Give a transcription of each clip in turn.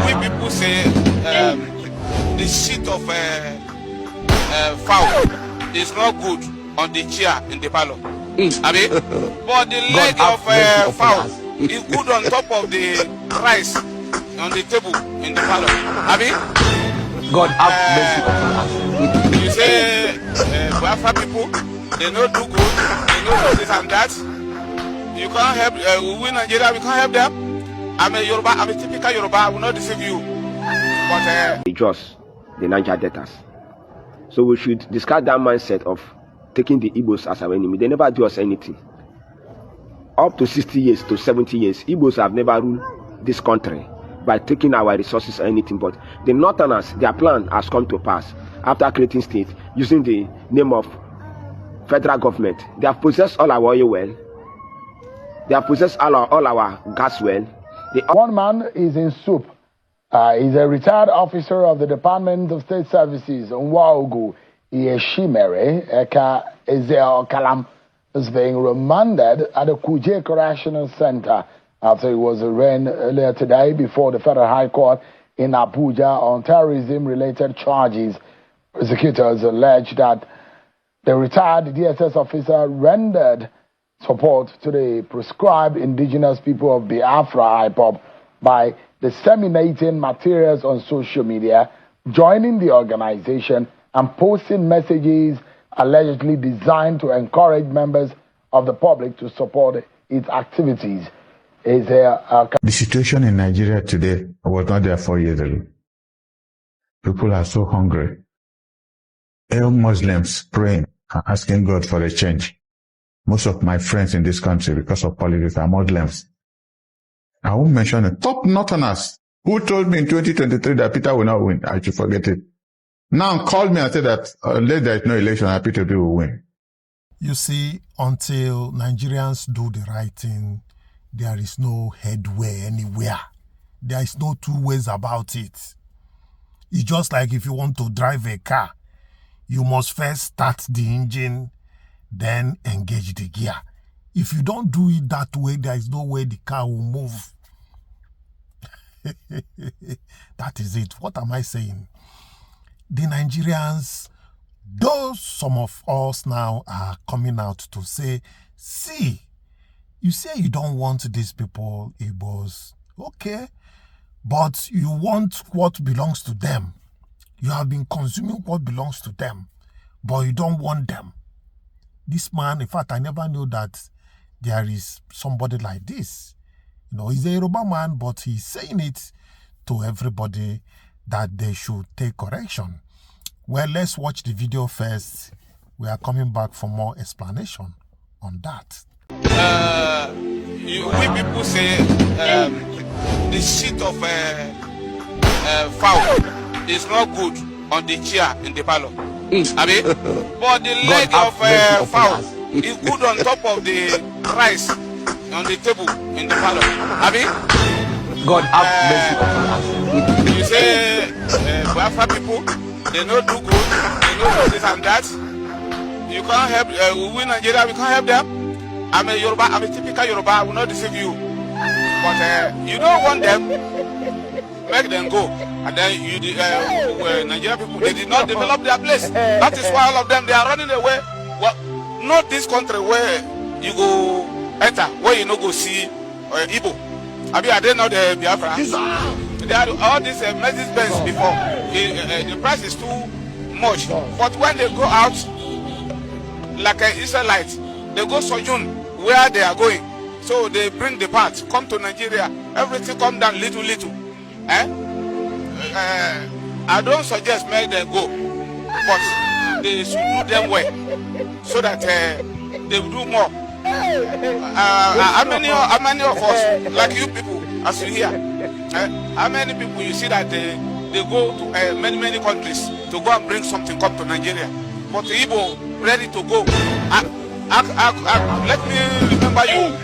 we people say the shit of fowl is not good on the chair in the parlor. Abi? But the leg of fowl is good on top of the rice on the table in the parlor. Abi? God have mercy upon us. You say Biafra people, they don't do good, they don't do this and that. You can't help, we in Nigeria, we can't help them. I'm a Yoruba, I'm a typical Yoruba, I will not deceive you. But just the Niger Deltas. So we should discard that mindset of taking the Igbos as our enemy. They never do us anything. Up to 60 years to 70 years, Igbos have never ruled this country by taking our resources or anything. But the Northerners, their plan has come to pass after creating state using the name of federal government. They have possessed all our oil well. They have possessed all our gas well. One man is in soup. He's a retired officer of the Department of State Services, Nwaogu Iyeshimere, Eka Ezel Kalam, is being remanded at the Kuje Correctional Center after he was arraigned earlier today before the Federal High Court in Abuja on terrorism-related charges. Prosecutors allege that the retired DSS officer rendered support to the proscribed indigenous people of Biafra IPOB by disseminating materials on social media, joining the organization, and posting messages allegedly designed to encourage members of the public to support its activities. The situation in Nigeria today was not there 4 years ago. People are so hungry. All Muslims praying and asking God for a change. Most of my friends in this country, because of politics, are Muslims. I won't mention it. Top Northerners who told me in 2023 that Peter will not win. I should forget it. Now called me and said that unless there is no election, Peter Obi will win. You see, until Nigerians do the right thing, there is no headway anywhere. There is no two ways about it. It's just like if you want to drive a car, you must first start the engine, then engage the gear. If you don't do it that way, there is no way the car will move. That is it. What am I saying? The Nigerians, though some of us now are coming out to say, see, you say you don't want these people, Igbos, okay, but you want what belongs to them. You have been consuming what belongs to them, but you don't want them. This man, in fact, I never knew that there is somebody like this. You know, he's a Yoruba man, but he's saying it to everybody that they should take correction. Well, let's watch the video first. We are coming back for more explanation on that. We people say the shit of fowl is not good on the chair in the parlor. Abi? But the leg of fowl is good on top of the rice on the table in the parlor. Abi? God have mercy upon us. You say Biafra people, they don't do good, they don't do this and that. You can't help, we in Nigeria, we can't help them. I'm a Yoruba, I'm a typical Yoruba, I will not deceive you. But you don't want them, make them go. And then you, Nigerian people, they did not develop their place. That is why all of them, they are running away. Well, not this country where you go enter, where you no go see Igbo. I mean, I didn't know the Biafra. They had all these Mercedes-Benz before. The price is too much. But when they go out, like an Israelite, they go sojourn where they are going. So they bring the parts, come to Nigeria, everything come down little. I don't suggest make them go, but they should do them well, so that they will do more. How many of us, like you people, as you hear, how many people you see that they go to many countries to go and bring something come to Nigeria, but the Igbo ready to go. Let me remember you.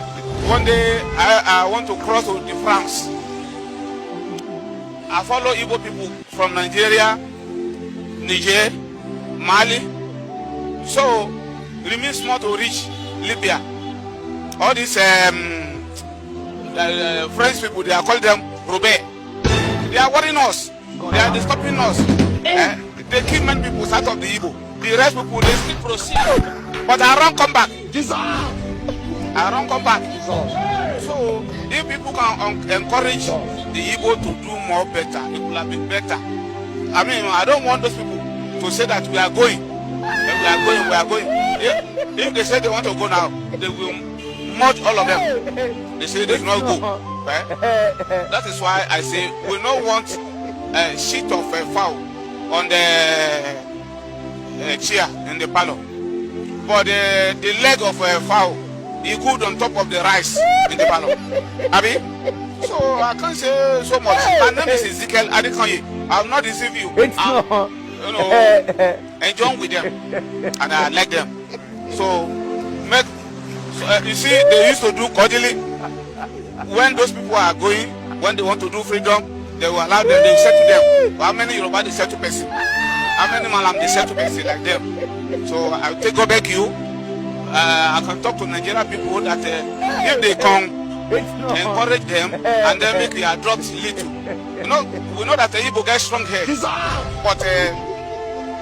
One day I want to cross to the France. I follow Igbo people from Nigeria, Niger, Mali. So remain small to reach Libya. All these French people, they are called them Robert. They are worrying us. They are disturbing us. They kill many people out of the Igbo. The rest people, they still proceed. But I don't come back. I don't come back. So, if people can encourage the Igbo to do more better, it will have been better. I mean, I don't want those people to say that we are going. We are going. If they say they want to go now, they will merge all of them. They say they do not go. Right? That is why I say we don't want a sheet of a fowl on the chair in the parlor. But the leg of a fowl is good on top of the rice in the parlor. Abi? So I can't say so much. My name is Ezekiel Adekanyi. I will not deceive you. Enjoy with them. And I like them. So, you see, they used to do cordially. When those people are going, when they want to do freedom, they will allow them, they will say to them, how many Yoruba they say to person? How many Malam they say to person like them? So I will take go back you. I can talk to Nigerian people that if they come, encourage them and then make their drugs little. You know, we know that the Igbo get strong head, but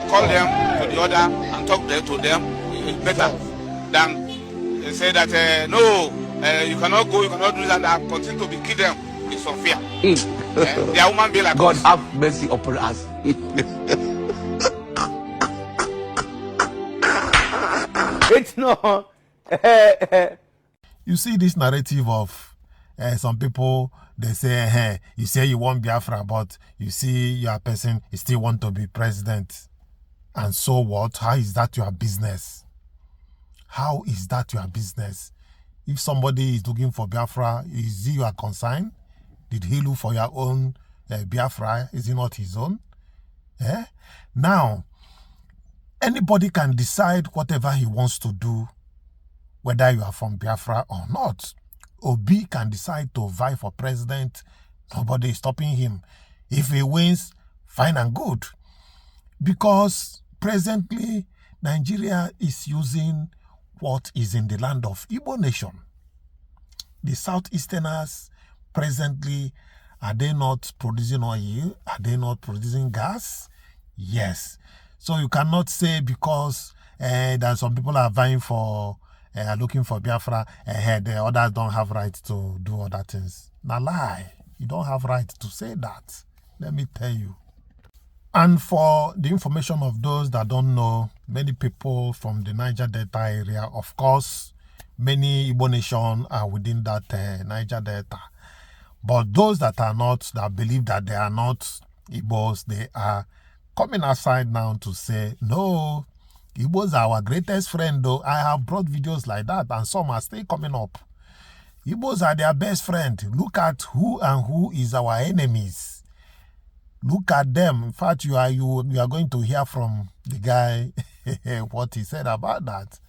call them to the other and talk to them is better than say that no, you cannot go, you cannot do that, and continue to be kill them. It's unfair. They are human beings like God us. have mercy upon us. It's not. You see this narrative of some people, they say, hey, you say you want Biafra, but you see your person, you still want to be president. And so what? How is that your business? How is that your business? If somebody is looking for Biafra, is he your concern? Did he look for your own Biafra? Is it not his own? Now, anybody can decide whatever he wants to do, whether you are from Biafra or not. Obi can decide to vie for president. Nobody is stopping him. If he wins, fine and good. Because presently, Nigeria is using what is in the land of Igbo nation. The Southeasterners presently, are they not producing oil? Are they not producing gas? Yes. So you cannot say because that some people are vying for, looking for Biafra, the others don't have right to do other things. Now lie. You don't have right to say that. Let me tell you. And for the information of those that don't know, many people from the Niger Delta area, of course, many Igbo nation are within that Niger Delta. But those that are not, that believe that they are not Igbos, they are coming outside now to say, no, Igbos are our greatest friend, though. I have brought videos like that, and some are still coming up. Igbos are their best friend. Look at who and who is our enemies. Look at them. In fact, you are going to hear from the guy what he said about that.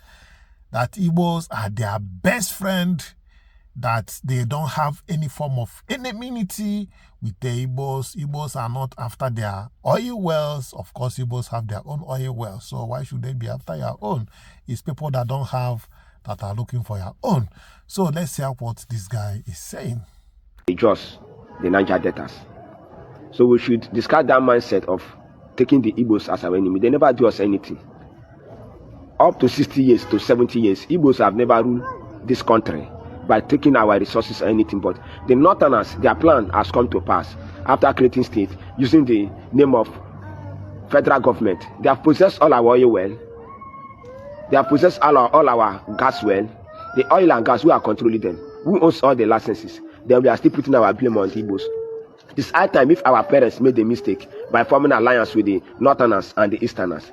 That Igbos are their best friend, that they don't have any form of enmity with the Igbos. Igbos are not after their oil wells. Of course, Igbos have their own oil wells. So why should they be after your own? It's people that don't have, that are looking for your own. So let's hear what this guy is saying. Just the Niger Deltas. So we should discard that mindset of taking the Igbos as our enemy. They never do us anything. Up to 60 years to 70 years, Igbos have never ruled this country by taking our resources or anything. But the Northerners, their plan has come to pass after creating state using the name of federal government. They have possessed all our oil well. They have possessed all our gas well. The oil and gas, we are controlling them. Who owns all the licenses? Then we are still putting our blame on the Igbos. It's high time if our parents made a mistake by forming an alliance with the Northerners and the Easterners,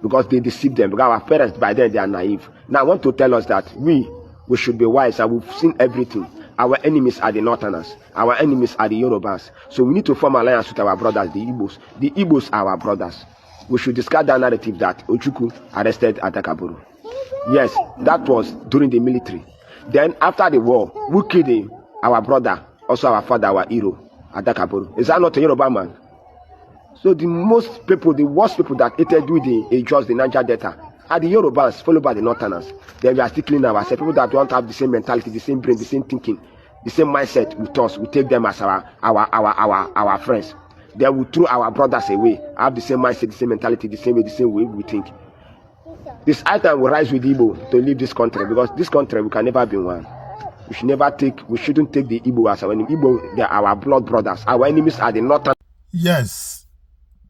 because they deceived them. Because our parents, by then, they are naive. Now I want to tell us that we should be wise, and we've seen everything. Our enemies are the Northerners. Our enemies are the Yorubas. So we need to form an alliance with our brothers, the Igbos. The Igbos are our brothers. We should discard that narrative that Ojukwu arrested Atakaburu. Yes, that was during the military. Then after the war, who killed our brother, also our father, our hero, Atakaburu? Is that not a Yoruba man? So the most people, the worst people that hated with the Niger Delta are the Yorubas, followed by the Northerners. Then we are still cleaning ourselves. People that don't have the same mentality, the same brain, the same thinking. the same mindset with us. We take them as our friends. Then we throw our brothers away. Have the same mindset, the same mentality, the same way we think. This item will rise with Igbo to leave this country, because this country we can never be one. We shouldn't take the Igbo as our enemy. Igbo, they are our blood brothers. Our enemies are the northern. Yes.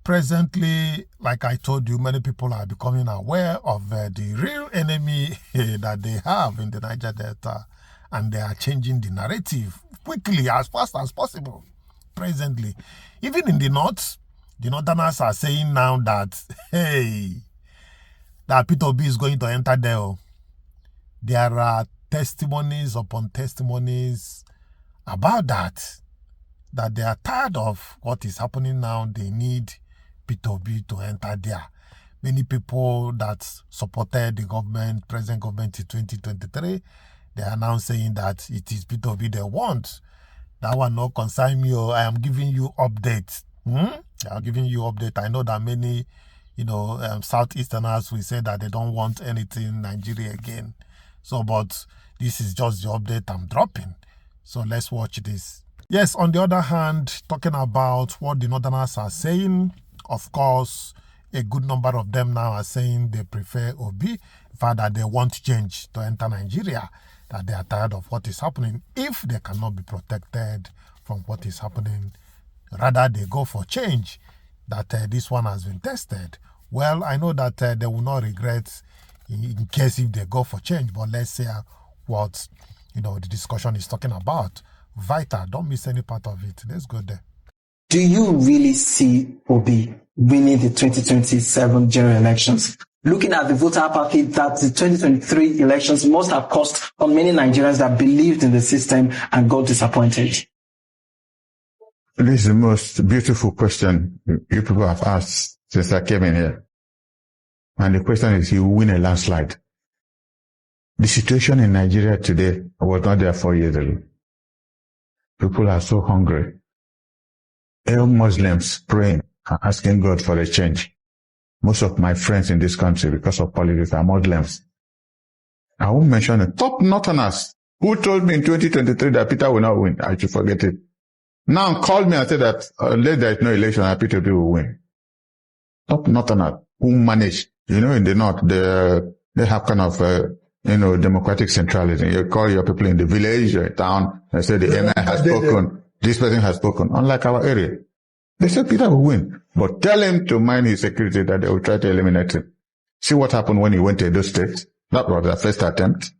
Presently, like I told you, many people are becoming aware of the real enemy that they have in the Niger Delta, and they are changing the narrative quickly, as fast as possible. Presently, even in the north, the northerners are saying now that, hey, that Peter Obi is going to enter there. There are testimonies upon testimonies about that they are tired of what is happening now. They need Peter Obi to enter there. Many people that supported the government, present government in 2023, they are now saying that it is Peter Obi they want. That one no concern me. I am giving you updates. I am giving you update. I know that many, Southeasterners will say that they don't want anything Nigeria again. So, but this is just the update I'm dropping. So let's watch this. Yes, on the other hand, talking about what the Northerners are saying, of course, a good number of them now are saying they prefer Obi, in fact that they want change to enter Nigeria, that they are tired of what is happening. If they cannot be protected from what is happening, rather they go for change, that this one has been tested. Well, I know that they will not regret in case if they go for change, but let's say what the discussion is talking about. Vital, don't miss any part of it. Let's go there. Do you really see Obi winning the 2027 general elections? Looking at the voter apathy that the 2023 elections must have cost on many Nigerians that believed in the system and got disappointed. This is the most beautiful question you people have asked since I came in here. And the question is, you win a landslide. The situation in Nigeria today was not there 4 years ago. People are so hungry. All Muslims praying and asking God for a change. Most of my friends in this country, because of politics, are Muslims. I won't mention it. Top Northerners who told me in 2023 that Peter will not win. I should forget it. Now called me and said that unless there is no election, Peter Obi will win. Top Northerners who manage. In the north, they have kind of, democratic centralism. You call your people in the village or town and say the MI has spoken. This person has spoken. Unlike our area. They said Peter will win. But tell him to mind his security that they will try to eliminate him. See what happened when he went to those states. That was their first attempt.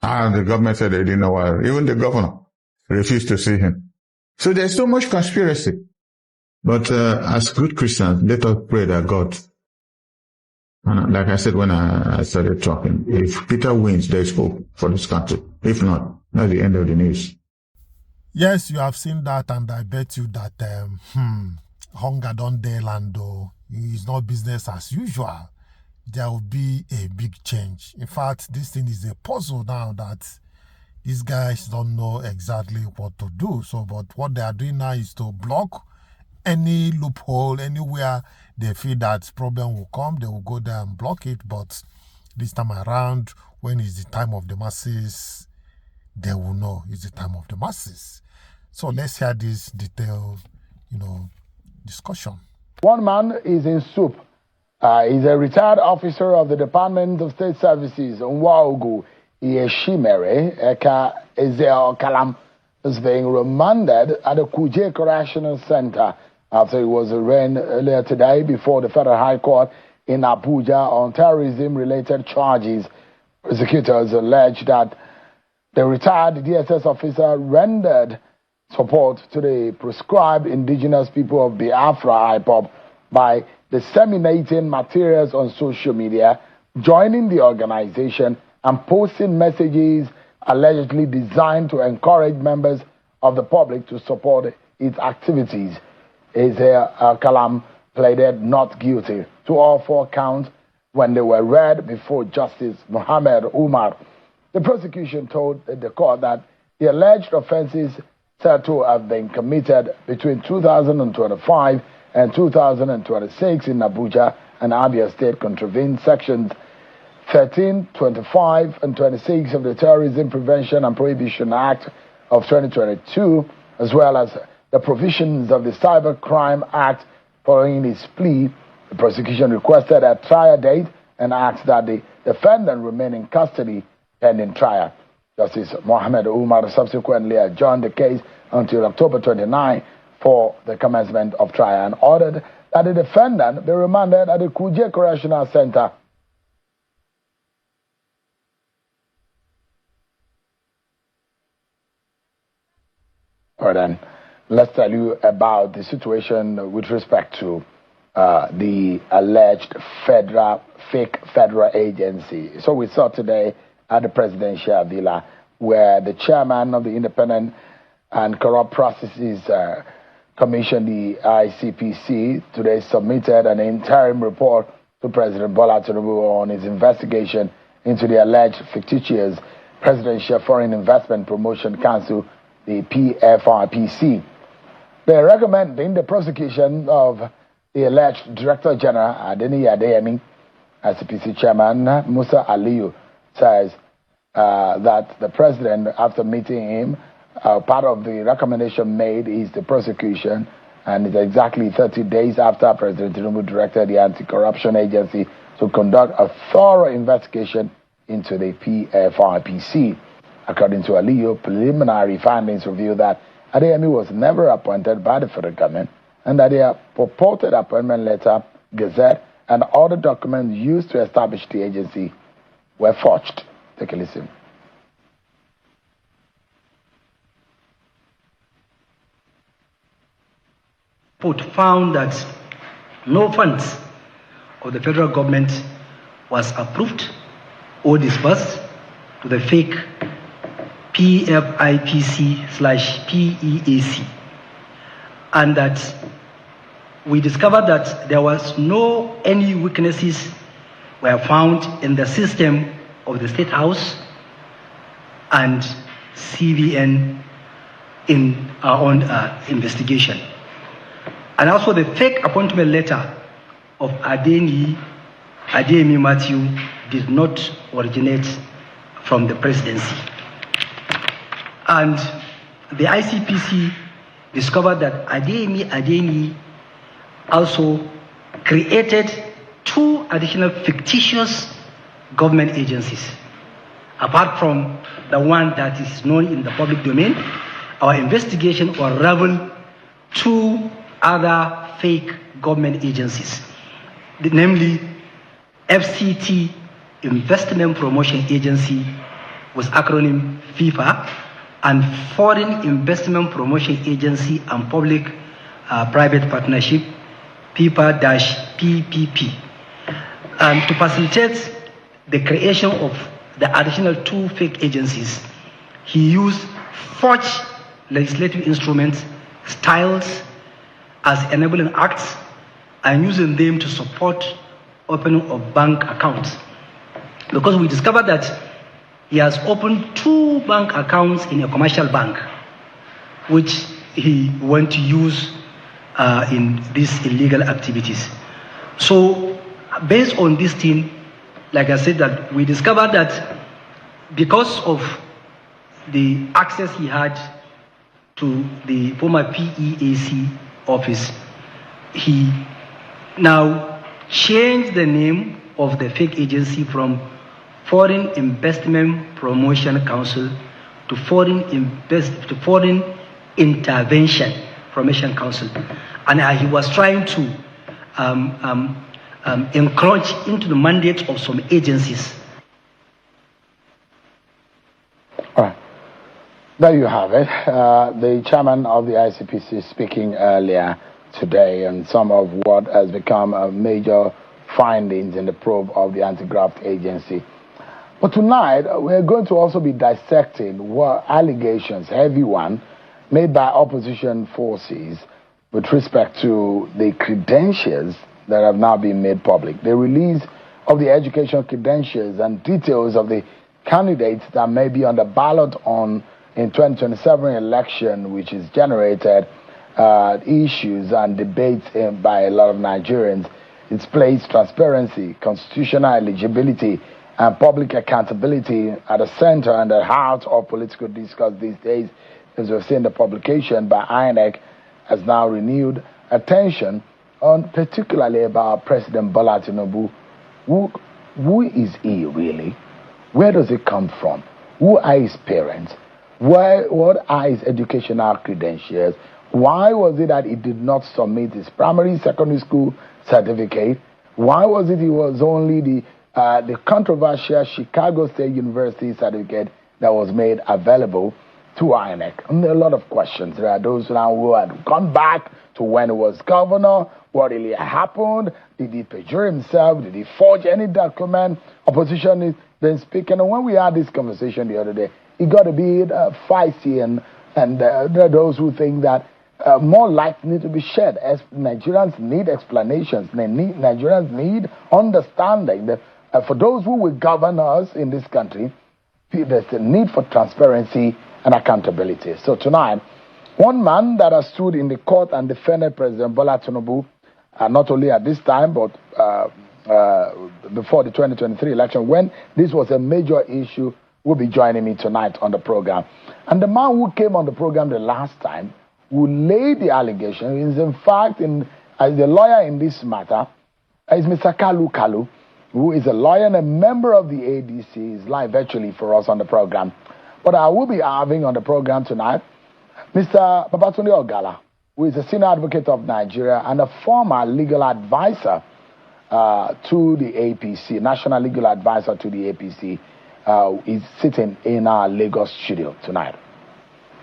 And the government said they didn't know why. Even the governor refused to see him. So there's so much conspiracy. But as good Christians, let us pray that God, and like I said when I started talking, if Peter wins, there is hope for this country. If not, that's the end of the news. Yes, you have seen that, and I bet you that hunger don't dare land, though. It's not business as usual. There will be a big change. In fact, this thing is a puzzle now that these guys don't know exactly what to do. So, but what they are doing now is to block any loophole, anywhere they feel that problem will come, they will go there and block it. But this time around, when it's the time of the masses, they will know it's the time of the masses. So let's hear this detailed, discussion. One man is in soup. He's a retired officer of the Department of State Services, Nwaogu Iyeshimere, Eka Ezeal Kalam, is being remanded at the Kuje Correctional Center after he was arraigned earlier today before the Federal High Court in Abuja on terrorism-related charges. Prosecutors allege that the retired DSS officer rendered support to the proscribed indigenous people of Biafra IPOB by disseminating materials on social media, joining the organization, and posting messages allegedly designed to encourage members of the public to support its activities. Ezeal Kalam pleaded not guilty to all 4 counts when they were read before Justice Mohammed Umar. The prosecution told the court that the alleged offenses said to have been committed between 2025 and 2026 in Abuja and Abia State contravened sections 13, 25, and 26 of the Terrorism Prevention and Prohibition Act of 2022, as well as the provisions of the Cybercrime Act. Following his plea, the prosecution requested a trial date and asked that the defendant remain in custody pending trial. Justice Mohammed Umar subsequently adjourned the case until October 29 for the commencement of trial and ordered that the defendant be remanded at the Kuje Correctional Center. All right, then, let's tell you about the situation with respect to the alleged fake federal agency. So we saw today at the presidential villa where the chairman of the Independent and Corrupt Processes Commission, the ICPC, today submitted an interim report to President Bola Tinubu on his investigation into the alleged fictitious Presidential Foreign Investment Promotion Council, the PFRPC. They're recommending the prosecution of the alleged Director General Adeni Adeyemi. ICPC Chairman Musa Aliyu says that the president, after meeting him, part of the recommendation made is the prosecution, and it's exactly 30 days after President Tinubu directed the Anti-Corruption Agency to conduct a thorough investigation into the PFRPC. According to Aliyu, preliminary findings reveal that Adeyemi was never appointed by the federal government and that their purported appointment letter, gazette, and other documents used to establish the agency were forged. Take a listen. Found that no funds of the federal government was approved or disbursed to the fake PFIPC/PEAC, and that we discovered that there was any weaknesses were found in the system of the State House and CBN in our own investigation. And also the fake appointment letter of Adeyemi Matthew did not originate from the presidency. And the ICPC discovered that Adeyemi also created 2 additional fictitious government agencies. Apart from the one that is known in the public domain, our investigation unraveled 2 other fake government agencies, namely FCT, Investment Promotion Agency, was acronym FIFA, and Foreign Investment Promotion Agency and Public-Private Partnership, PIPA-PPP. And to facilitate the creation of the additional 2 fake agencies, he used forged legislative instruments, styles, as enabling acts, and using them to support opening of bank accounts. Because we discovered that he has opened 2 bank accounts in a commercial bank, which he went to use in these illegal activities. So, based on this thing, like I said, that we discovered that because of the access he had to the former PEAC office, he now changed the name of the fake agency from Foreign Investment Promotion Council to Foreign Intervention Promotion Council, and he was trying to encroach into the mandate of some agencies. All right. There you have it. The chairman of the ICPC speaking earlier today on some of what has become a major findings in the probe of the anti-graft agency. But tonight, we're going to also be dissecting what allegations, heavy one, made by opposition forces with respect to the credentials that have now been made public. The release of the education credentials and details of the candidates that may be on the ballot in 2027 election, which is generated issues and debates by a lot of Nigerians. It places transparency, constitutional eligibility, and public accountability at the center and the heart of political discourse these days. as we've seen the publication by INEC, has now renewed attention on particularly about President Bola Tinubu. Who is he really? Where does he come from? Who are his parents? What are his educational credentials? Why was it that he did not submit his primary, secondary school certificate? Why was it he was only the controversial Chicago State University certificate that was made available to INEC? And there are a lot of questions. There are those now who had gone back to when he was governor. What really happened? Did he perjure himself? Did he forge any document? Opposition is then speaking. And when we had this conversation the other day, it got a bit feisty, and there are those who think that more light needs to be shed. As Nigerians need explanations. Nigerians need understanding. That, for those who will govern us in this country, there's a need for transparency and accountability. So tonight, one man that has stood in the court and defended President Bola Tinubu, not only at this time, but before the 2023 election, when this was a major issue, will be joining me tonight on the program. And the man who came on the program the last time, who laid the allegation, is in fact, as the lawyer in this matter, is Mr. Kalu, who is a lawyer and a member of the ADC, is live virtually for us on the program. But I will be having on the program tonight Mr. Babatunde Ogala, who is a senior advocate of Nigeria and a former legal advisor to the APC, national legal advisor to the APC, is sitting in our Lagos studio tonight.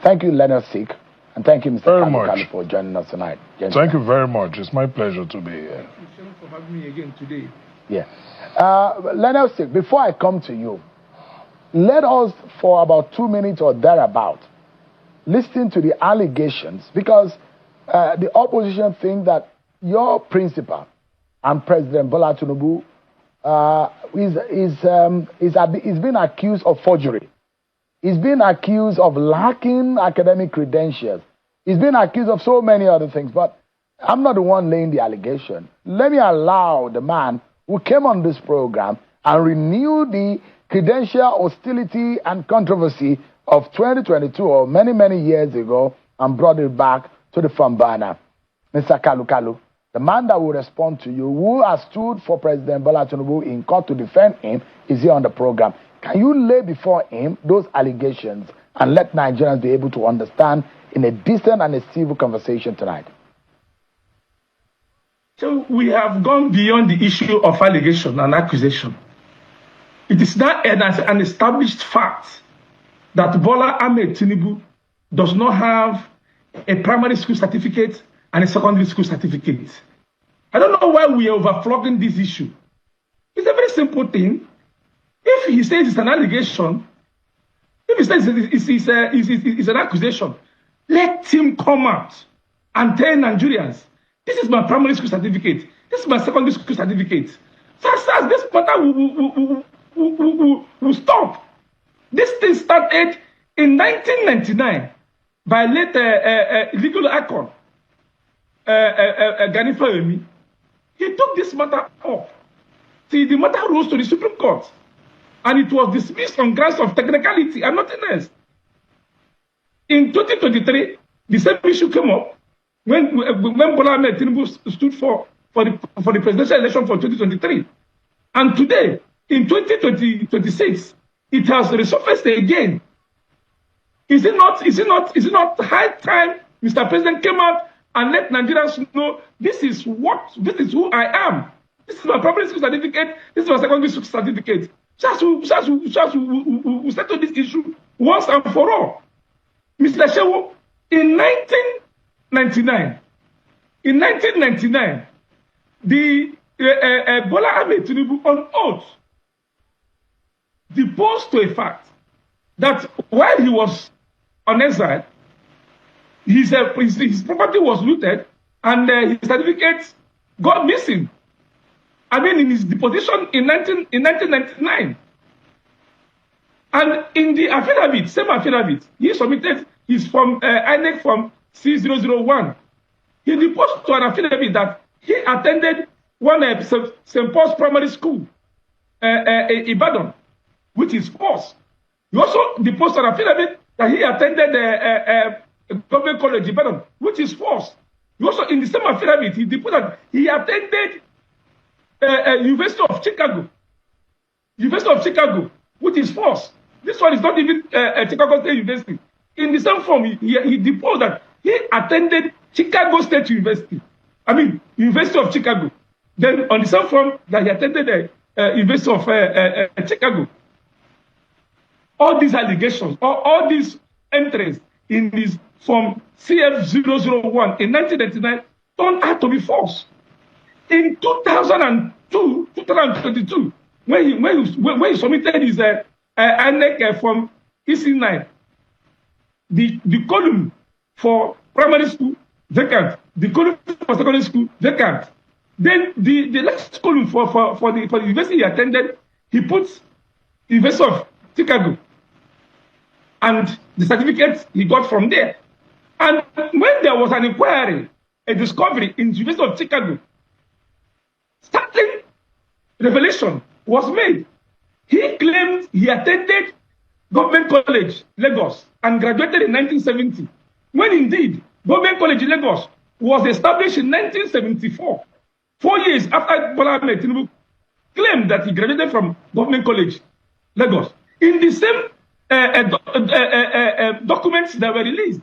Thank you, Leonard Sik, and thank you, Mr. Kalu, for joining us tonight. Gentlemen. Thank you very much. It's my pleasure to be here. Thank you for having me again today. Yeah. Leonard Sik, before I come to you, let us, for about 2 minutes or thereabout, listen to the allegations, because the opposition think that your principal and President Bola Tinubu is being accused of forgery. He's been accused of lacking academic credentials. He's been accused of so many other things, but I'm not the one laying the allegation. Let me allow the man who came on this program and renewed the credential hostility and controversy of 2022 or many, many years ago and brought it back to the front burner. Mr. Kalu, the man that will respond to you, who has stood for President Bola Tinubu in court to defend him, is here on the program. Can you lay before him those allegations and let Nigerians be able to understand in a decent and a civil conversation tonight? So we have gone beyond the issue of allegation and accusation. It is now an established fact that Bola Ahmed Tinubu does not have a primary school certificate and a secondary school certificate. I don't know why we are overflogging this issue. It's a very simple thing. If he says it's an allegation, if he says it's an accusation, let him come out and tell Nigerians, this is my primary school certificate, this is my secondary school certificate. So as this matter will stop. This thing started in 1999 by late legal icon, Gani Fawemi. He took this matter up. See, the matter rose to the Supreme Court, and it was dismissed on grounds of technicality and nothing else. In 2023, the same issue came up when Bola Ahmed Tinubu stood for the presidential election for 2023. And today, in 2026, it has resurfaced again. Is it not high time Mr. President came out and let Nigerians know this is who I am. This is my primary school certificate, this is my secondary school certificate. Just we settle this issue once and for all. Mr. Shehu, in 1999, the Bola Ahmed Tinubu on oath deposed to a fact that while he was on exile, his property was looted and his certificates got missing. I mean, in his deposition in 1999. And in the affidavit, same affidavit, he submitted his from INEC from C001. He deposed to an affidavit that he attended one St. Paul's Primary School, Ibadan, which is false. He also deposed an affidavit that he attended a government college in Ibadan, which is false. He also, in the same affidavit, he put that he attended University of Chicago. University of Chicago, which is false. This one is not even Chicago State University. In the same form, he deposed that he attended Chicago State University. I mean, University of Chicago. Then on the same form that he attended the University of Chicago. All these allegations, all these entries in this from CF001 in 1999 turned out to be false. In 2022, when he submitted his INEC from EC9, the column for primary school vacant, the column for secondary school vacant. Then the last column for the university he attended, he puts University of Chicago and the certificates he got from there. And when there was an inquiry, a discovery in the University of Chicago, startling revelation was made. He claimed he attended Government College, Lagos, and graduated in 1970, when indeed Government College, Lagos was established in 1974, 4 years after Bola Ahmed Tinubu claimed that he graduated from Government College, Lagos. In the same documents that were released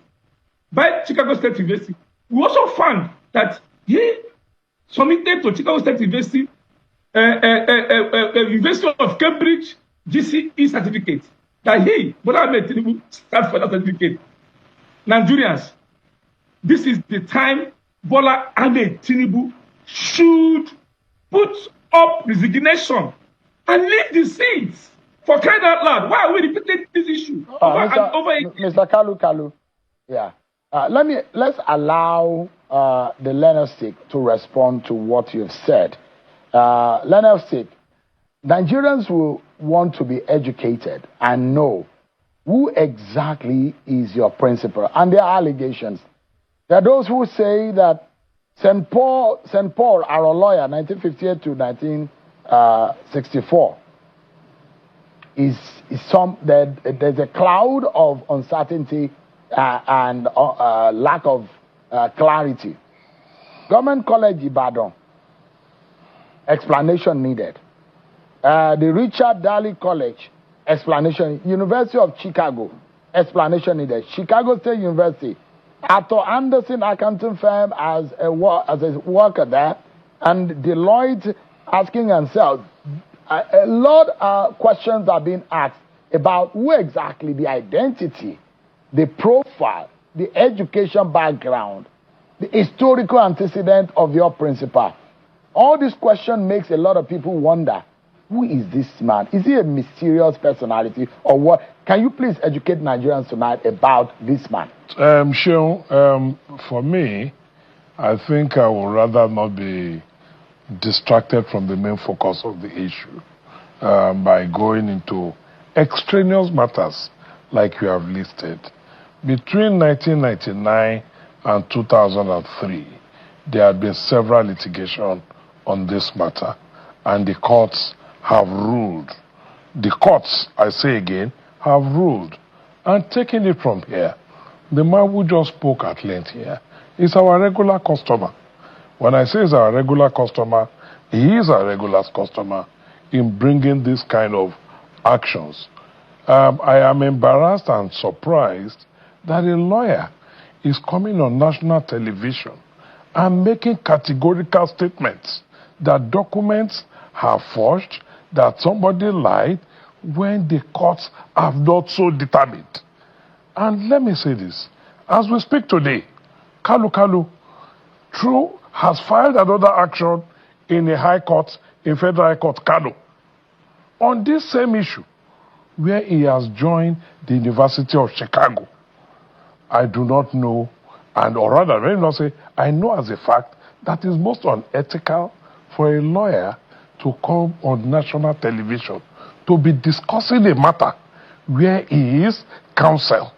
by Chicago State University, we also found that he submitted to Chicago State University University of Cambridge GCE certificate that he, Bola Ahmed Tinubu, stands for that certificate. Nigerians, this is the time Bola Ahmed Tinubu should put up resignation and leave the seats. For crying out loud, why are we repeating this issue over and over again? Mr. Kalu, yeah. Let's allow the Leonard Stick to respond to what you've said. Leonard Stick, Nigerians will want to be educated and know who exactly is your principal. And there are allegations. There are those who say that St. Paul, our lawyer, 1958 to 1964, is there's a cloud of uncertainty and lack of clarity. Government College Ibadan, explanation needed. The Richard Daly College, explanation. University of Chicago, explanation needed. Chicago State University, Arthur Anderson accounting firm as a worker there, and Deloitte asking themselves, a lot of questions are being asked about who exactly, the identity, the profile, the education background, the historical antecedent of your principal. All this question makes a lot of people wonder, who is this man? Is he a mysterious personality or what? Can you please educate Nigerians tonight about this man? Sean, for me, I think I would rather not be distracted from the main focus of the issue by going into extraneous matters like you have listed. Between 1999 and 2003, there have been several litigations on this matter, and the courts have ruled. The courts, I say again, have ruled. And taking it from here, the man who just spoke at length here is our regular customer. When I say he's our regular customer, he is a regular customer in bringing this kind of actions. I am embarrassed and surprised that a lawyer is coming on national television and making categorical statements that documents have forged, that somebody lied, when the courts have not so determined. And let me say this, as we speak today, Kalu True has filed another action in a high court, in Federal High Court, Kano, on this same issue, where he has joined the University of Chicago. I do not know, or rather, let me not say, I know as a fact that it's most unethical for a lawyer to come on national television to be discussing a matter where he is counsel.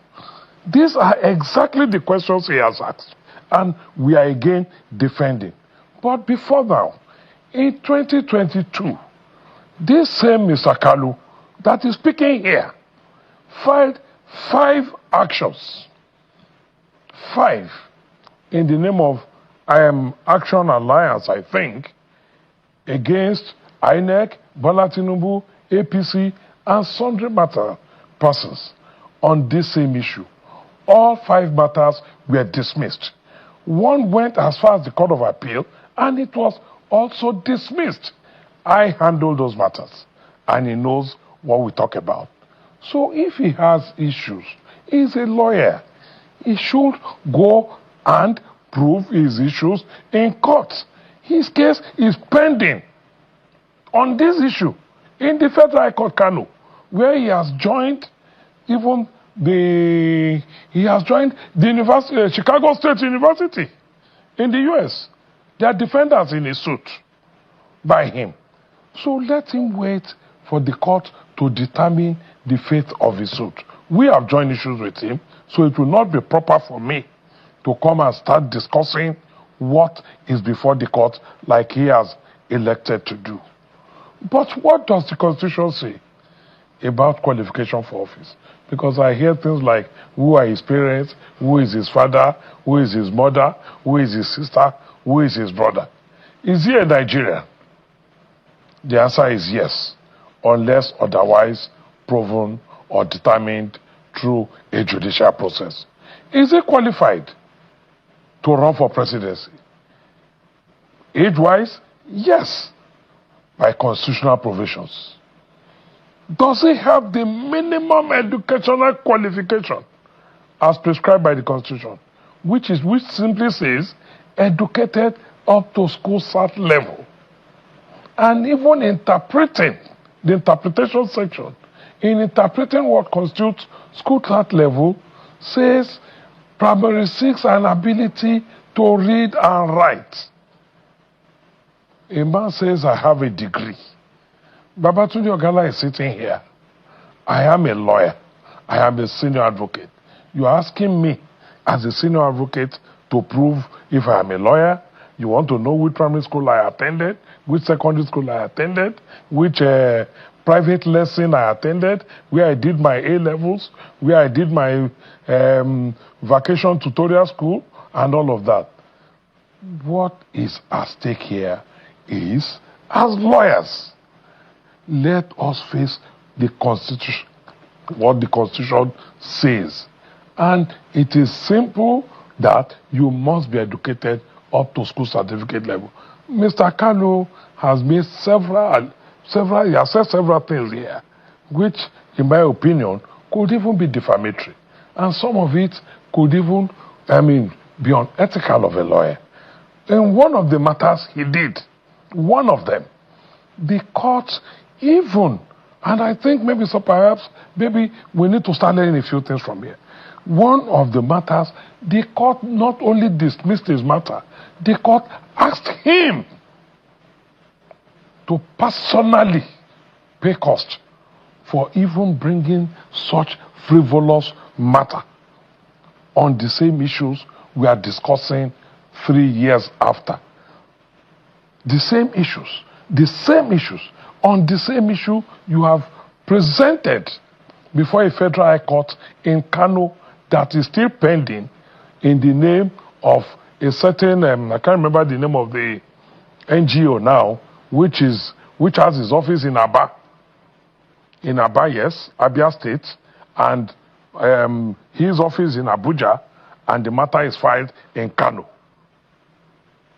These are exactly the questions he has asked, and we are again defending. But before now, in 2022, this same Mr. Kalu that is speaking here filed 5 actions. 5, in the name of Action Alliance, I think, against INEC, Bola Tinubu, APC, and sundry matter persons on this same issue. All 5 matters were dismissed. One went as far as the Court of Appeal, and it was also dismissed. I handle those matters, and he knows what we talk about. So if he has issues, he's a lawyer. He should go and prove his issues in court. His case is pending on this issue in the Federal High Court, Kanu, where he has joined even the University, Chicago State University in the U.S. There are defendants in a suit by him. So let him wait for the court to determine the fate of his suit. We have joined issues with him, so it will not be proper for me to come and start discussing what is before the court like he has elected to do. But what does the Constitution say about qualification for office? Because I hear things like, who are his parents, who is his father, who is his mother, who is his sister, who is his brother. Is he a Nigerian? The answer is yes, unless otherwise proven or determined through a judicial process. Is he qualified to run for presidency? Age-wise, yes, by constitutional provisions. Does he have the minimum educational qualification as prescribed by the Constitution, which simply says educated up to school cert level? And even interpreting the interpretation section, in interpreting what constitutes school cert level, says primary 6 and ability to read and write. A man says, I have a degree. Babatunde Ogala is sitting here. I am a lawyer. I am a senior advocate. You're asking me, as a senior advocate, to prove if I am a lawyer. You want to know which primary school I attended, which secondary school I attended, which private lesson I attended, where I did my A-levels, where I did my vacation tutorial school, and all of that. What is at stake here is, as lawyers, let us face the Constitution, what the Constitution says. And it is simple that you must be educated up to school certificate level. Mr. Kanu has made he has said several things here, which, in my opinion, could even be defamatory. And some of it could even, be unethical of a lawyer. In one of the matters he did, one of them, the court even, and I think perhaps we need to start learning a few things from here. One of the matters, the court not only dismissed his matter, the court asked him to personally pay cost for even bringing such frivolous matter on the same issues we are discussing 3 years after. The same issues, on the same issue you have presented before a federal high court in Kano that is still pending in the name of a certain, I can't remember the name of the NGO now, which has his office in Aba. In Aba, yes, Abia State, and his office in Abuja, and the matter is filed in Kano.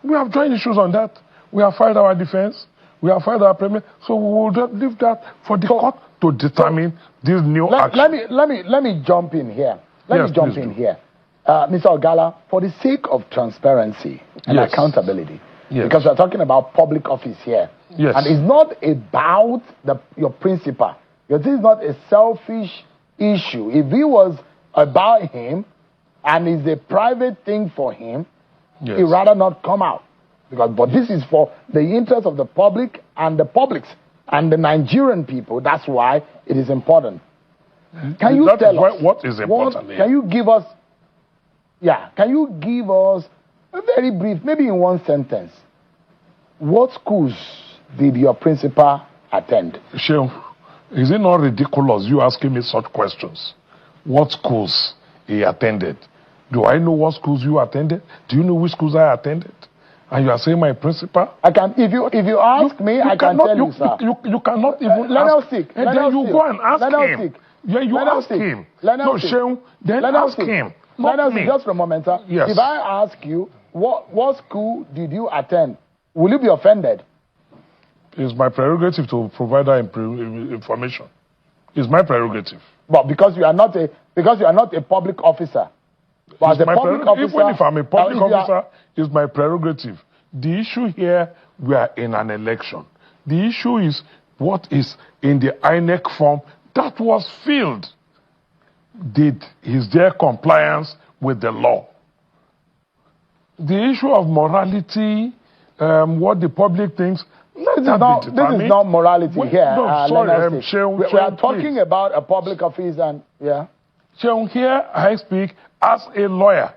We have joint issues on that. We have filed our defense. We have filed our payment. So we will leave that for the court to determine this new action. Let me jump in here. Mr. Ogala, for the sake of transparency and accountability, because we're talking about public office here, and it's not about your principal. This is not a selfish issue. If it was about him and it's a private thing for him, he'd rather not come out. But this is for the interest of the public and the publics and the Nigerian people. That's why it is important. Can you tell us what is important? Can you give us a very brief, maybe in one sentence, what schools did your principal attend? Sheikh, is it not ridiculous you asking me such questions? What schools he attended. Do I know what schools you attended? Do you know which schools I attended? And you are saying my principal? I can. If you ask me, I can tell you, sir. You cannot even let ask. us speak. And let then us you speak. go and ask let us him. Speak. Yeah, you let ask us him. Let us no, speak. Sheung, then let ask us him. Let us me. Just for a moment, sir. Yes. If I ask you, what school did you attend? Will you be offended? It's my prerogative to provide that information. It's my prerogative. But because you are not a public officer. But as a public officer, even if I'm a public officer, it's my prerogative. The issue here, we are in an election. The issue is what is in the INEC form that was filled. Is there compliance with the law? The issue of morality, what the public thinks, let that be determined. This is not morality here. No, sorry, we are talking about a public office and, yeah. Sheung, here I speak as a lawyer.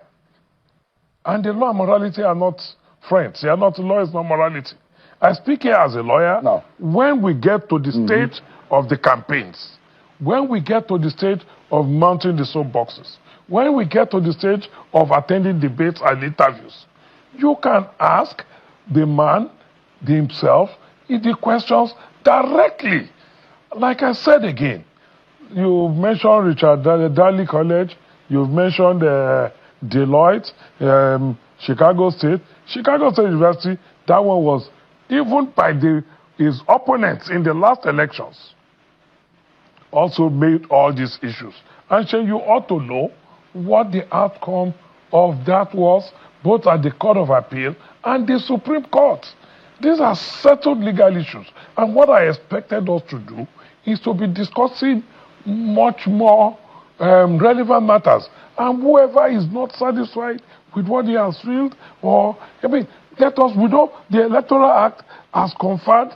And the law and morality are not friends. They are not law, is not morality. I speak here as a lawyer. No. When we get to the stage of the campaigns, when we get to the stage of mounting the soapboxes, when we get to the stage of attending debates and interviews, you can ask the man himself the questions directly. Like I said again, you've mentioned Richard Daly College, you've mentioned Deloitte, Chicago State University. That one was, even by his opponents in the last elections, also made all these issues. And so you ought to know what the outcome of that was, both at the Court of Appeal and the Supreme Court. These are settled legal issues. And what I expected us to do is to be discussing much more relevant matters. And whoever is not satisfied with what he has filled, or, we know the Electoral Act has conferred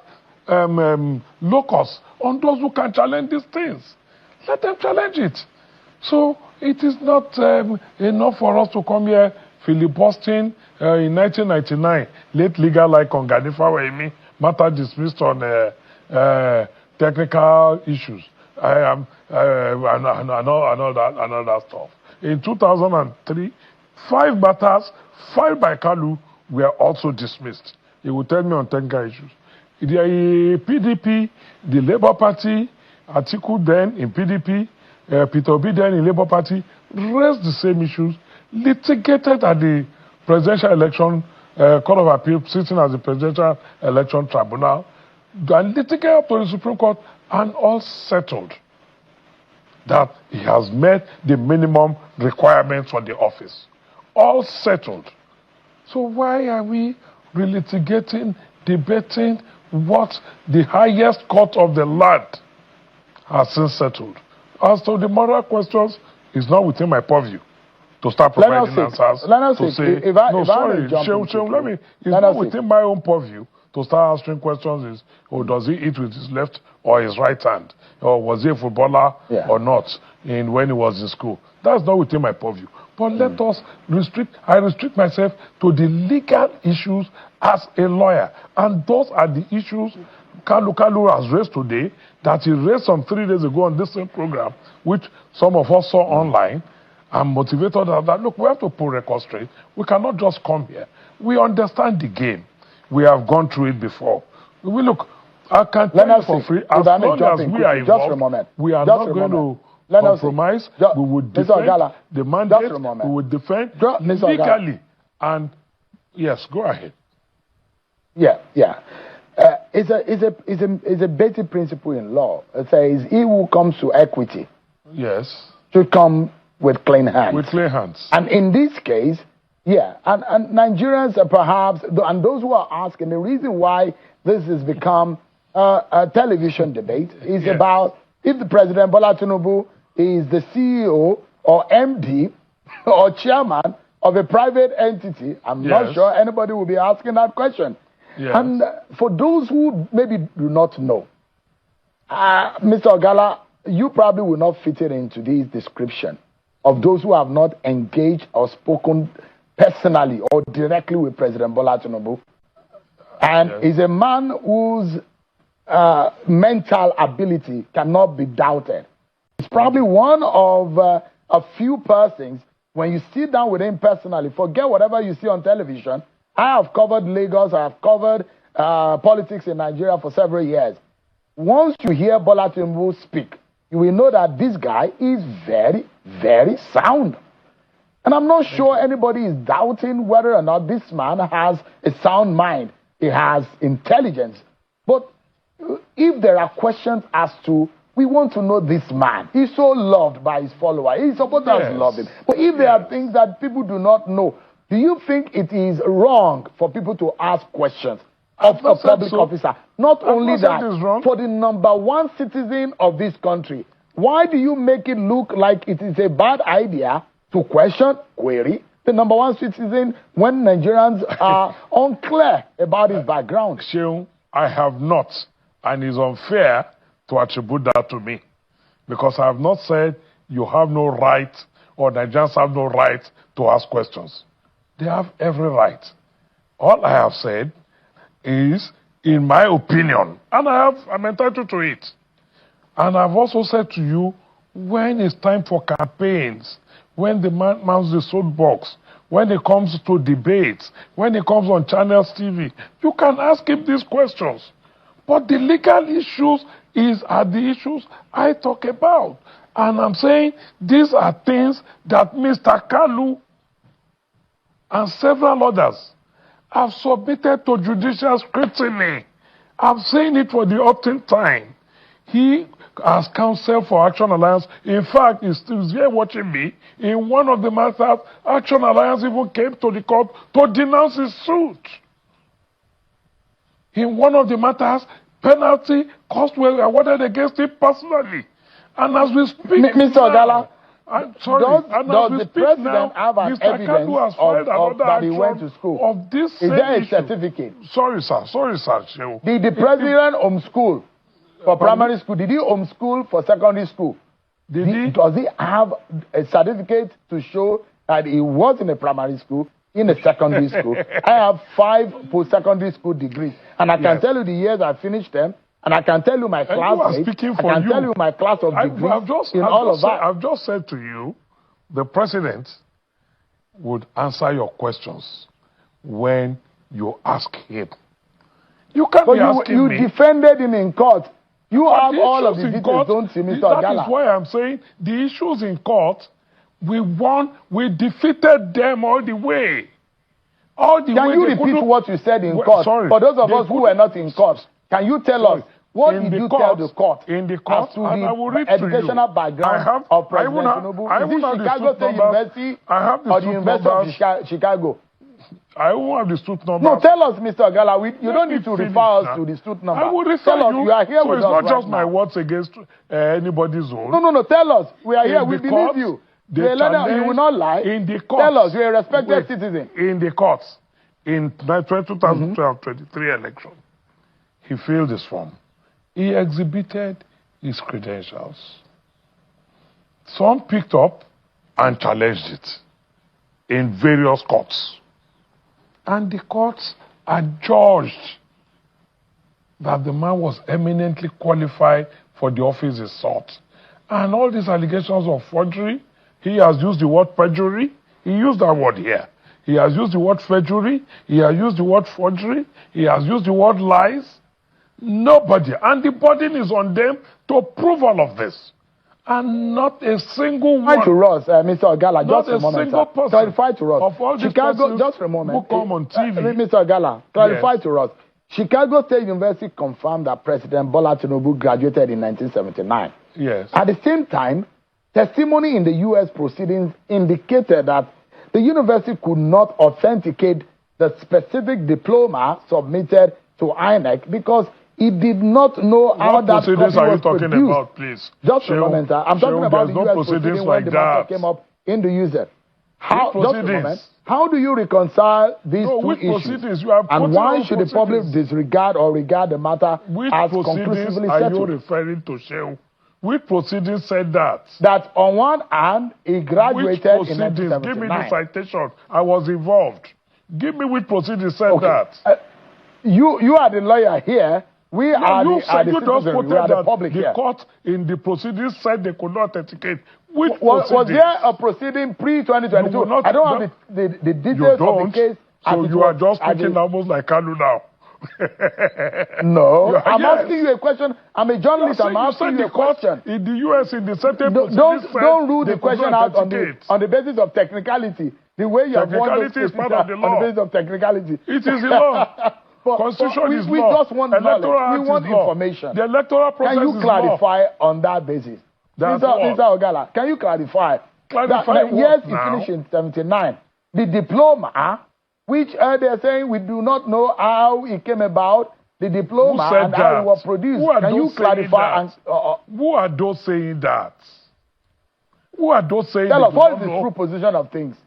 locus on those who can challenge these things. Let them challenge it. So it is not enough for us to come here filibustering in 1999, late legal like on Ganifa Waimi, matter dismissed on technical issues. I know that stuff. In 2003, 5 matters filed by Kalu were also dismissed. He will tell me on technical issues. The PDP, the Labour Party, Atiku then in PDP, Peter Obi then in Labour Party, raised the same issues, litigated at the presidential election, Court of Appeal, sitting as the presidential election tribunal, and litigated up to the Supreme Court, and all settled that he has met the minimum requirements for the office. All settled. So why are we relitigating, debating what the highest court of the land has since settled? As to the moral questions, it's not within my purview to start providing answers. It's not within my own purview to start answering questions. Does he eat with his left or his right hand? Or was he a footballer or not when he was in school? That's not within my purview. But let us I restrict myself to the legal issues as a lawyer. And those are the issues Kalu has raised today, that he raised some 3 days ago on this same program, which some of us saw online, and motivated us that, look, we have to put record straight. We cannot just come here. We understand the game. We have gone through it before. I can tell you for free, as long as we are involved, we are not going to compromise. We would defend the mandate. We would defend legally. And yes, go ahead. Yeah. It's a basic principle in law. It says, he who comes to equity should come with clean hands. With clean hands. And in this case, and Nigerians are perhaps, and those who are asking, the reason why this has become a television debate is about if the President Bola Tinubu is the CEO or MD or chairman of a private entity. I'm not sure anybody will be asking that question. And for those who maybe do not know, Mr. Ogala, you probably will not fit it into this description of those who have not engaged or spoken personally or directly with President Bola Tinubu. And is a man whose mental ability cannot be doubted. He's probably one of a few persons, when you sit down with him personally, forget whatever you see on television. I have covered Lagos, I have covered politics in Nigeria for several years. Once you hear Bola Tinubu speak, you will know that this guy is very, very sound. And I'm not sure anybody is doubting whether or not this man has a sound mind. He has intelligence. But if there are questions as to, we want to know this man. He's so loved by his followers. His supporters love him. But if there are things that people do not know, do you think it is wrong for people to ask questions of a public officer? Not only that, for the #1 citizen of this country, why do you make it look like it is a bad idea to question, query, the #1 citizen when Nigerians are unclear about his background? Sheung, I have not, and it's unfair to attribute that to me, because I have not said you have no right or Nigerians have no right to ask questions. They have every right. All I have said is, in my opinion, and I'm entitled to it. And I've also said to you, when it's time for campaigns, when the man mounts the soapbox, when it comes to debates, when it comes on Channels TV, you can ask him these questions. But the legal issues are the issues I talk about. And I'm saying these are things that Mr. Kanu and several others have submitted to judicial scrutiny. I'm saying it for the 18th time. He has counsel for Action Alliance. In fact, he's here watching me. In one of the matters, Action Alliance even came to the court to denounce his suit. In one of the matters, penalty costs were awarded against him personally. And as we speak, Mr. Ogala, does the president have an evidence of that he went to school? Of this is there a certificate? Sorry, sir. Did the president homeschool for primary school? Did he homeschool for secondary school? Does he have a certificate to show that he was in a primary school, in a secondary school? I have 5 post-secondary school degrees, and I can tell you the years I finished them. And I can tell you my classmates, I can tell you my class of degrees all of that. I've just said to you, the president would answer your questions when you ask him. You can't be asking me. You defended him in court. You have all of the details, don't you, Mr. Ogala? That is why I'm saying the issues in court, we won, we defeated them all the way. Can you repeat what you said in court? Sorry, for those of us who were not in court, can you tell us? What did you tell the court in the court, as to the educational background of President Tinubu? Is it Chicago State University or the University of Chicago? I won't have the student number. No, tell us, Mr. Ogala. You don't need to refer us to the student number. I will refer tell us, you. You are here so with it's us not right just my now. words against anybody's own. No. Tell us. We are here. We believe you. You will not lie. In the courts. Tell us. You're a respected citizen. In the courts, in 2012-23 election, he filled this form. He exhibited his credentials. Some picked up and challenged it in various courts. And the courts adjudged that the man was eminently qualified for the office he sought. And all these allegations of forgery, he has used the word perjury. He used that word here. He has used the word forgery. He has used the word forgery. He has used the word lies. Nobody, and the burden is on them to prove all of this. And not a single one. To us, Mr. Ogala, just a moment. Clarify to us. Of all Chicago, just a moment. Who come on TV. Mr. Ogala, clarify to us. Chicago State University confirmed that President Bola Tinubu graduated in 1979. Yes. At the same time, testimony in the U.S. proceedings indicated that the university could not authenticate the specific diploma submitted to INEC because it did not know how that copy was are you talking produced. about, please? Just a moment, sir. I'm talking about the U.S. proceedings when the matter came up in the user. Just a moment. How do you reconcile these two issues? And why should the public disregard or regard the matter as conclusively settled? Are you referring to Shehu? Which proceedings said that? That on one hand, he graduated in 1979. Give me the citation. I was involved. Give me which proceedings said that. You are the lawyer here. We No, are you the said you just citizens. quoted We are the that public the here. court in the proceedings said they could not authenticate. Which Was there a proceeding pre-2022? I don't have the details of the case. So you are just speaking almost like Kanu now. No, I'm asking you a question. I'm a journalist. I'm asking you a question. In the US, in the certain don't rule the question out on the basis of technicality. The way you have won those cases part of the law. on the basis of technicality. It is the law. Constitution is we law. Just want knowledge. We want information. The electoral process Can you clarify on that basis? Mr. Ogala, can you clarify? Clarify what yes, now? it finished in 79. The diploma, which they're saying we do not know how it came about, the diploma and that? how it was produced. Can you clarify? Who are those saying that? Who are those saying Tell that? us, what is the true position of things?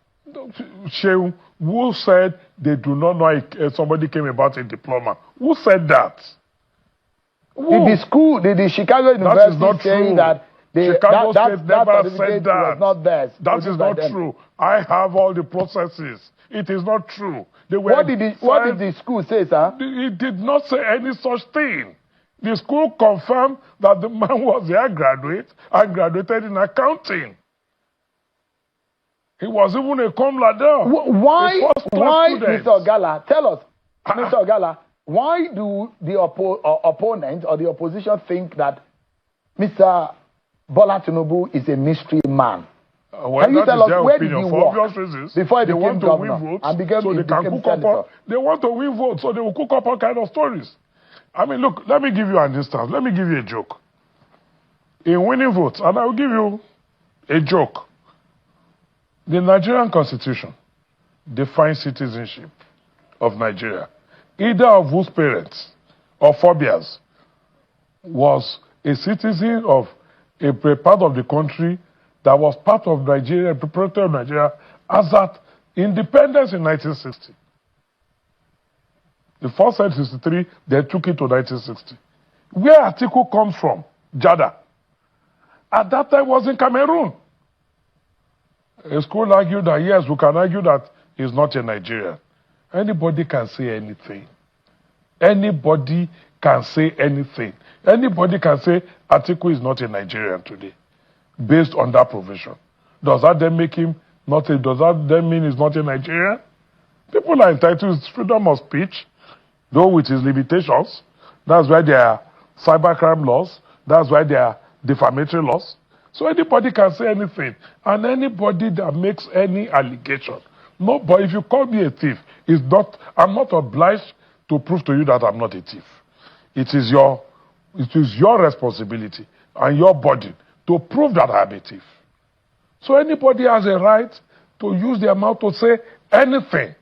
Shehu, who said they do not know if somebody came about a diploma? Who said that? Did the school, did the Chicago University say that Chicago State never said that. Was not theirs? That is not true. I have all the processes. It is not true. What did the school say, sir? It did not say any such thing. The school confirmed that the man was a graduate and graduated in accounting. He was even a cum laude. Why, Mr. Ogala, tell us, Mr. Ogala, why do the opponents or the opposition think that Mr. Bola Tinubu is a mystery man? Can you tell us where did he work before he became governor and became senator? They want to win votes, so they will cook up all kind of stories. I mean, look, let me give you an instance. Let me give you a joke. In winning votes, and I will give you a joke. The Nigerian Constitution defines citizenship of Nigeria, either of whose parents or forebears was a citizen of a part of the country that was part of Nigeria, proprietor of Nigeria, as at independence in 1960. The first said 63, they took it to 1960. Where article comes from, Jada, at that time was in Cameroon. A school argued that, yes, we can argue that he's not a Nigerian. Anybody can say anything. Anybody can say anything. Anybody can say Atiku is not a Nigerian today, based on that provision. Does that then make him not a, does that then mean he's not a Nigerian? People are entitled to freedom of speech, though with its limitations. That's why there are cybercrime laws. That's why there are defamatory laws. So anybody can say anything, and anybody that makes any allegation. No, but if you call me a thief, I'm not obliged to prove to you that I'm not a thief. It is your responsibility and your burden to prove that I'm a thief. So anybody has a right to use their mouth to say anything.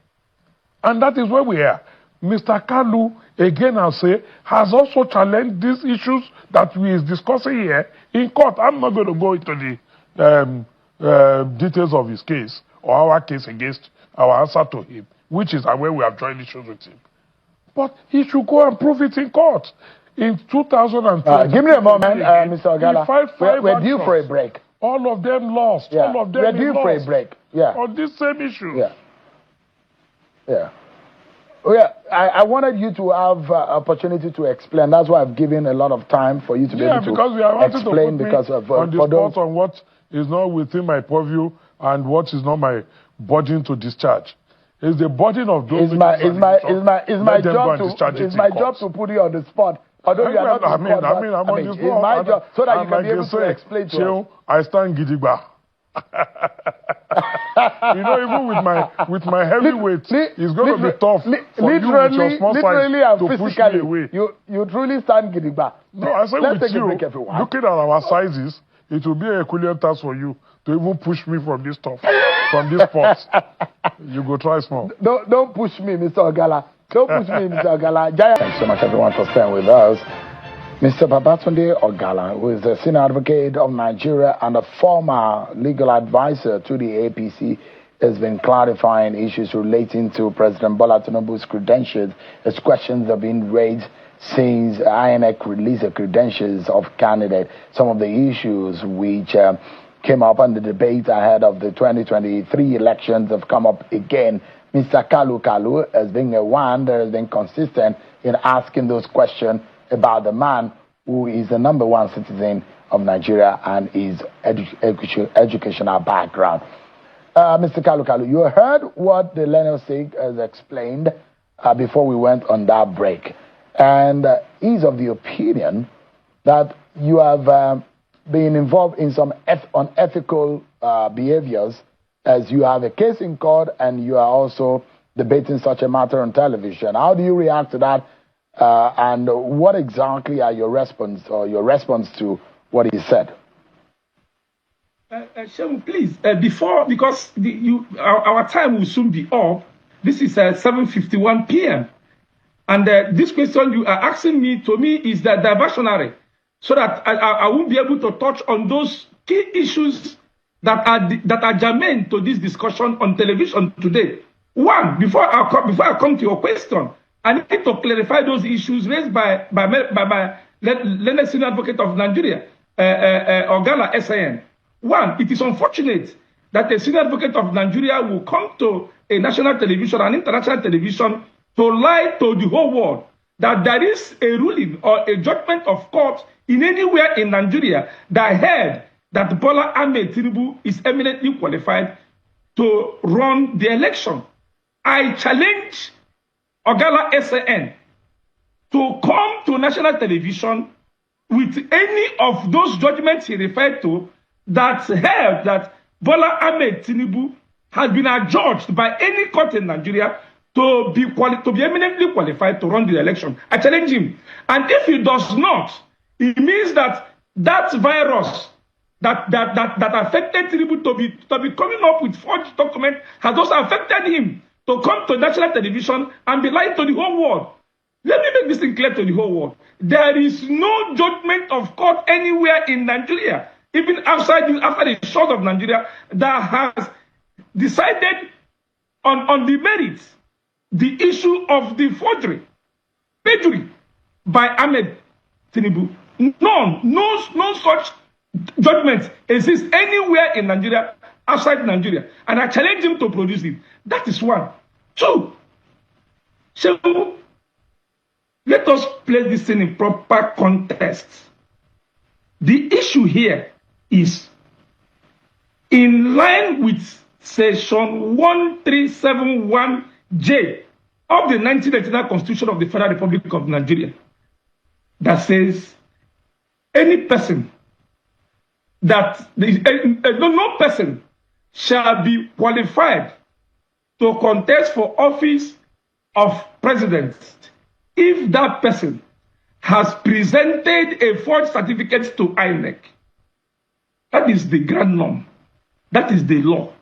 And that is where we are. Mr. Kanu, again I'll say, has also challenged these issues that we are discussing here in court. I'm not going to go into the details of his case or our case against our answer to him, which is where we have joined issues with him. But he should go and prove it in court. In 2020, give me a moment, Mr. Ogala. We're due for a break. All of them lost. Yeah. All of them we're due for a break. Yeah. On this same issue. Yeah. Yeah. Oh, yeah. I wanted you to have opportunity to explain. That's why I've given a lot of time for you to be able to because we are wanting explain to put because me of on the spot on what is not within my purview and what is not my burden to discharge. It's the burden of those. It's my job to put you on the spot. Although you are not I'm on this it's my job so that you can be able to explain to us. I stand gidigba. You know, even with my heavyweight, it's going to be tough for you with your small size to push me away. You truly stand gidigba. No, I say with you, looking at our sizes, it will be a Herculean task for you to even push me from this spot. You go try small. Don't push me, Mr. Ogala. Don't push me, Mr. Ogala. Thanks so much, everyone, for staying with us. Mr. Babatunde Ogala, who is the senior advocate of Nigeria and a former legal advisor to the APC, has been clarifying issues relating to President Bola Tinubu's credentials as questions have been raised since INEC released the credentials of candidates. Some of the issues which came up in the debate ahead of the 2023 elections have come up again. Mr. Kalu has been one that has been consistent in asking those questions about the man who is the #1 citizen of Nigeria and his educational background. Mr. Kalu, you heard what the Leno Sig has explained before we went on that break. And he's of the opinion that you have been involved in some unethical behaviors, as you have a case in court and you are also debating such a matter on television. How do you react to that? And what exactly are your response to what he said? Shem, please, because our time will soon be up. This is 7:51 p.m. And this question you are asking me, to me, is the diversionary, so that I won't be able to touch on those key issues that are germane to this discussion on television today. One, before I come to your question, I need to clarify those issues raised by learned senior advocate of Nigeria, Ogala SAN. One, it is unfortunate that a senior advocate of Nigeria will come to a national television and international television to lie to the whole world that there is a ruling or a judgment of court in anywhere in Nigeria that held that Bola Ahmed Tinubu is eminently qualified to run the election. I challenge Ogala SAN to come to national television with any of those judgments he referred to that held that Bola Ahmed Tinubu has been adjudged by any court in Nigeria to be eminently qualified to run the election. I challenge him. And if he does not, it means that that virus that affected Tinubu to be coming up with forged documents has also affected him to come to national television and be lying to the whole world. Let me make this thing clear to the whole world. There is no judgment of court anywhere in Nigeria, even after the shores of Nigeria, that has decided on the merits, the issue of the perjury by Ahmed Tinubu. No such judgment exists anywhere in Nigeria, outside Nigeria. And I challenge him to produce it. That is one. Two, let us place this thing in proper context. The issue here is in line with Section 1371J of the 1999 Constitution of the Federal Republic of Nigeria, that says any person no person shall be qualified to contest for office of president if that person has presented a forged certificate to INEC. That is the grand norm. That is the law.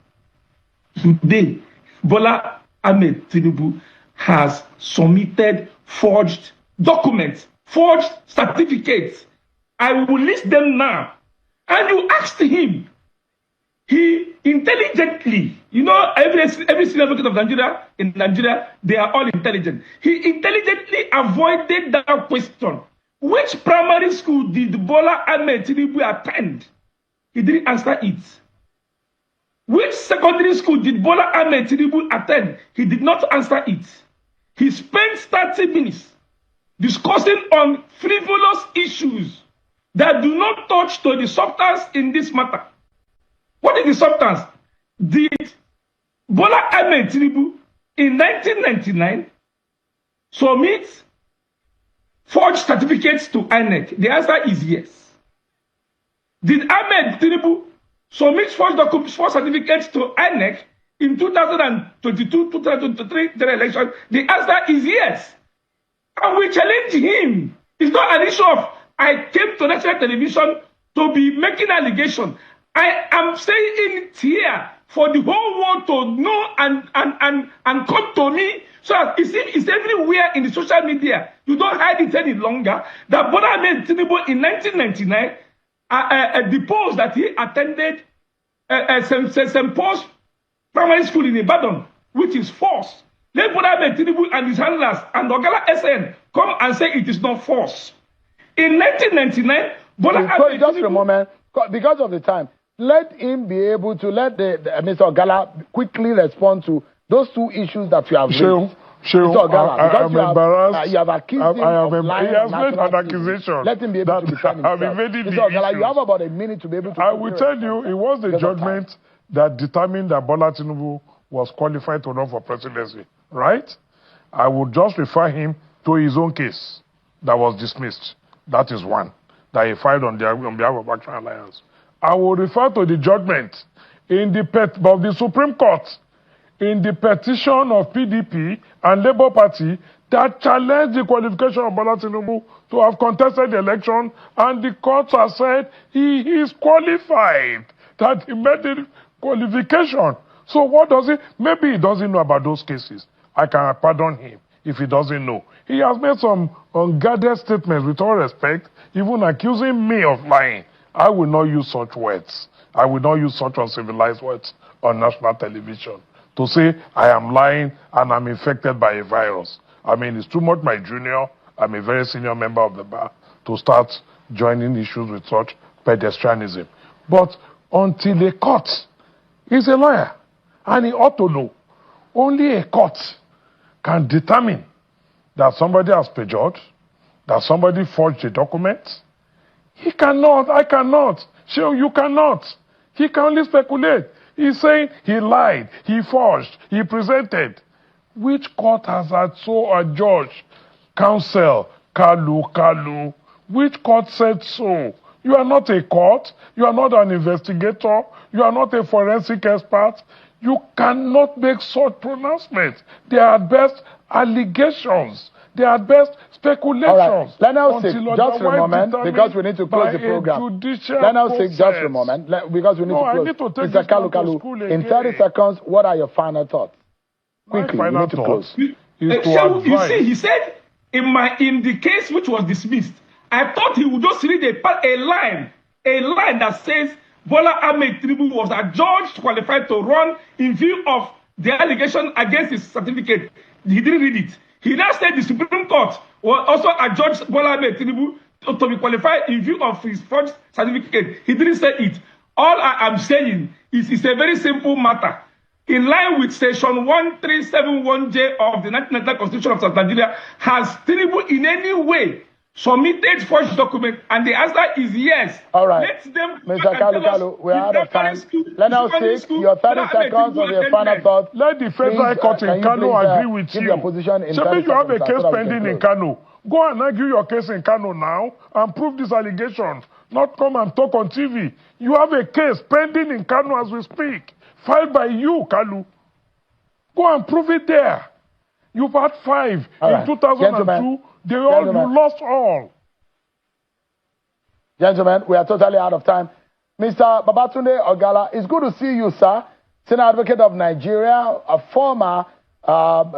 Today, Bola Ahmed Tinubu has submitted forged documents, forged certificates. I will list them now. And you asked him, he intelligently, every senior advocate of Nigeria, in Nigeria, they are all intelligent. He intelligently avoided that question. Which primary school did Bola Ahmed Tinubu attend? He didn't answer it. Which secondary school did Bola Ahmed Tinubu attend? He did not answer it. He spent 30 minutes discussing on frivolous issues that do not touch to the substance in this matter. What is the substance? Did Bola Ahmed Tinubu in 1999 submit forged certificates to INEC? The answer is yes. Did Ahmed Tinubu submit forged certificates to INEC in 2022-2023 general election? The answer is yes. And we challenge him. It's not an issue of I came to national television to be making allegation. I am saying it here for the whole world to know and come to me. So it's everywhere in the social media. You don't hide it any longer. That Bola Ahmed Tinubu in 1999 deposed that he attended St. Paul's Primary School in Ibadan, which is false. Let Bola Ahmed Tinubu and his handlers and Ogala SN come and say it is not false. In 1999, Bola Ahmed just for a moment, because of the time, let him be able to let Mr. Ogala quickly respond to those two issues that you have raised. Shehu, I am embarrassed. You have accused him of lying. He has made an accusation. Let him be able to defend himself. You have about a minute to be able to. I will tell you, it was the judgment that determined that Bola Tinubu was qualified to run for presidency, right? I would just refer him to his own case that was dismissed. That is one that he filed on behalf of Action Alliance. I will refer to the judgment in the Supreme Court in the petition of PDP and Labour Party that challenged the qualification of Bola Tinubu to have contested the election, and the courts have said he is qualified, that he met the qualification. So what does he? Maybe he doesn't know about those cases. I can pardon him if he doesn't know. He has made some unguarded statements, with all respect, even accusing me of lying. I will not use such words. I will not use such uncivilized words on national television to say I am lying and I'm infected by a virus. I mean, it's too much my junior. I'm a very senior member of the bar to start joining issues with such pedestrianism. But until a court is a lawyer, and he ought to know, only a court can determine that somebody has perjured, that somebody forged a document. He cannot, I cannot. Sure, you cannot. He can only speculate. He's saying he lied, he forged, he presented. Which court has had so adjudged? Counsel, Kalu. Which court said so? You are not a court. You are not an investigator. You are not a forensic expert. You cannot make such pronouncements. They are at best allegations. They are at best speculations. All right. Let us sit just for a moment because we need to close the program. Let us sit just for a moment because we need to close. Mr. Kalu, in 30 seconds, what are your final thoughts? Quickly, we need to close. You see, he said in the case which was dismissed, I thought he would just read a line that says Bola Ahmed Tinubu was adjudged qualified to run in view of the allegation against his certificate. He didn't read it. He now said the Supreme Court will also adjudge Bola Ahmed Tinubu to be qualified in view of his forged certificate. He didn't say it. All I am saying is it's a very simple matter. In line with section 1371J of the 1999 Constitution of South Nigeria, has Tinubu in any way submitted forged document? And the answer is yes. All right. Let them Mr. Kalu, we're out of time. Let us take your 30 seconds of your final thoughts. Let the federal court in Kano agree with you. Your position in so you have a case pending in Kano. Go and argue your case in Kano now and prove these allegations. Not come and talk on TV. You have a case pending in Kano as we speak, filed by you, Kalu. Go and prove it there. You've had 5 in 2002. You lost all. Gentlemen, we are totally out of time. Mr. Babatunde Ogala, it's good to see you, sir. Senior Advocate of Nigeria, a former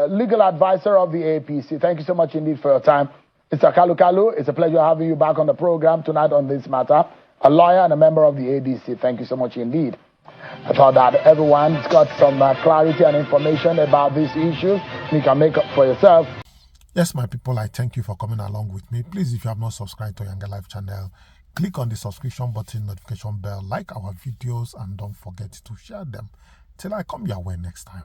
legal advisor of the APC. Thank you so much indeed for your time. Mr. Kalu, it's a pleasure having you back on the program tonight on this matter. A lawyer and a member of the ADC. Thank you so much indeed. I thought that everyone's got some clarity and information about these issues. You can make up for yourself. Yes, my people, I thank you for coming along with me. Please, if you have not subscribed to YangaLife channel, click on the subscription button, notification bell, like our videos, and don't forget to share them. Till I come your way next time.